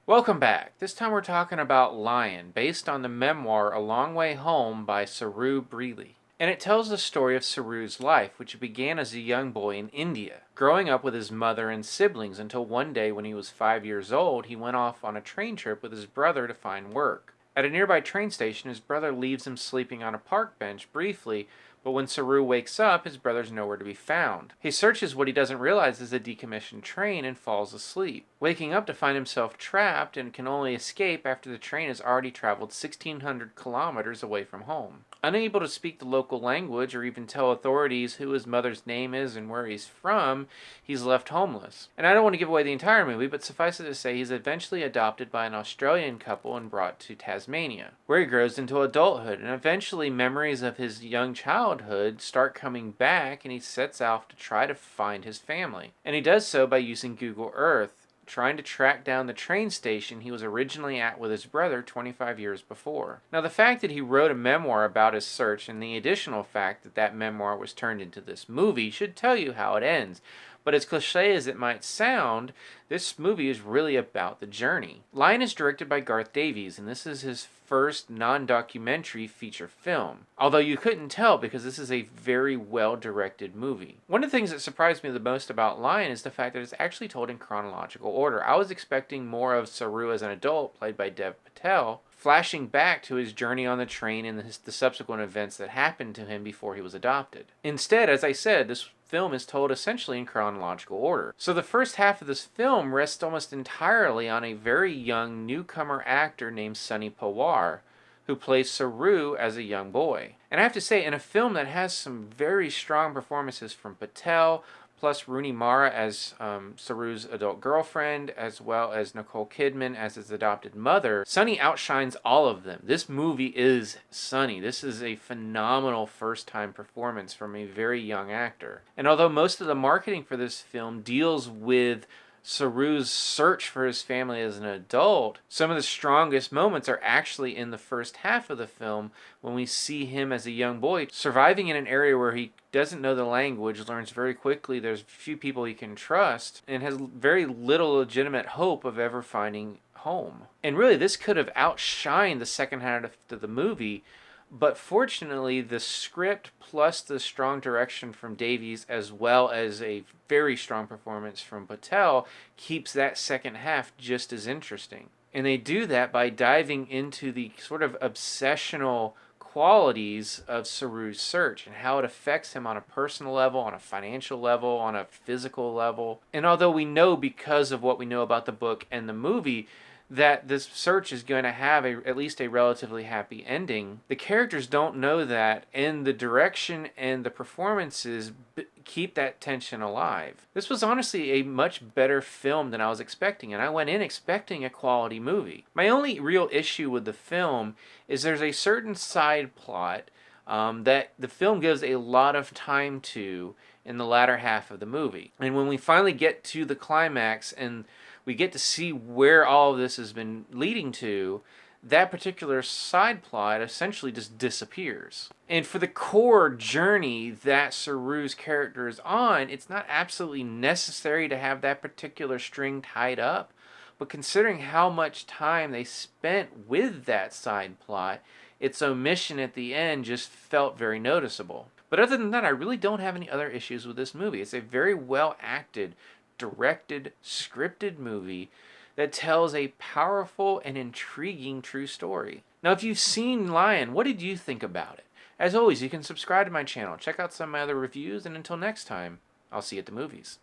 Welcome back. This time we're talking about Lion, based on the memoir A Long Way Home by Saroo Brierley. And it tells the story of Saroo's life, which began as a young boy in India, growing up with his mother and siblings until one day when he was 5 years old, he went off on a train trip with his brother to find work. At a nearby train station, his brother leaves him sleeping on a park bench briefly, but when Saroo wakes up, his brother's nowhere to be found. He searches what he doesn't realize is a decommissioned train and falls asleep, waking up to find himself trapped and can only escape after the train has already traveled 1,600 kilometers away from home. Unable to speak the local language or even tell authorities who his mother's name is and where he's from, he's left homeless. And I don't want to give away the entire movie, but suffice it to say he's eventually adopted by an Australian couple and brought to Tasmania, where he grows into adulthood, and eventually memories of his young childhood start coming back, and he sets out to try to find his family. And he does so by using Google Earth, trying to track down the train station he was originally at with his brother 25 years before. Now, the fact that he wrote a memoir about his search and the additional fact that that memoir was turned into this movie should tell you how it ends. But as cliche as it might sound, this movie is really about the journey. Lion is directed by Garth Davis, and this is his first non-documentary feature film. Although you couldn't tell because this is a very well-directed movie. One of the things that surprised me the most about Lion is the fact that it's actually told in chronological order. I was expecting more of Saroo as an adult, played by Dev Patel, flashing back to his journey on the train and the subsequent events that happened to him before he was adopted. Instead, as I said, this film is told essentially in chronological order. So the first half of this film rests almost entirely on a very young newcomer actor named Sonny Pawar, who plays Saroo as a young boy. And I have to say, in a film that has some very strong performances from Patel, plus Rooney as Saroo's adult girlfriend, as well as Nicole Kidman as his adopted mother, Sonny outshines all of them. This movie is Sonny. This is a phenomenal first-time performance from a very young actor. And although most of the marketing for this film deals with Saroo's search for his family as an adult, some of the strongest moments are actually in the first half of the film when we see him as a young boy surviving in an area where he doesn't know the language, learns very quickly there's few people he can trust, and has very little legitimate hope of ever finding home. And really, this could have outshined the second half of the movie, but fortunately, the script plus the strong direction from Davies, as well as a very strong performance from Patel, keeps that second half just as interesting. And they do that by diving into the sort of obsessional qualities of Saroo's search and how it affects him on a personal level, on a financial level, on a physical level. And although we know because of what we know about the book and the movie that this search is going to have at least a relatively happy ending, the characters don't know that, and the direction and the performances keep that tension alive. This was honestly a much better film than I was expecting, and I went in expecting a quality movie. My only real issue with the film is there's a certain side plot that the film gives a lot of time to in the latter half of the movie. And when we finally get to the climax and we get to see where all of this has been leading to, that particular side plot essentially just disappears. And for the core journey that Saroo's character is on, it's not absolutely necessary to have that particular string tied up, but considering how much time they spent with that side plot, its omission at the end just felt very noticeable. But other than that, I really don't have any other issues with this movie. It's a very well acted, directed, scripted movie that tells a powerful and intriguing true story. Now, if you've seen Lion, what did you think about it? As always, you can subscribe to my channel, check out some of my other reviews, and until next time, I'll see you at the movies.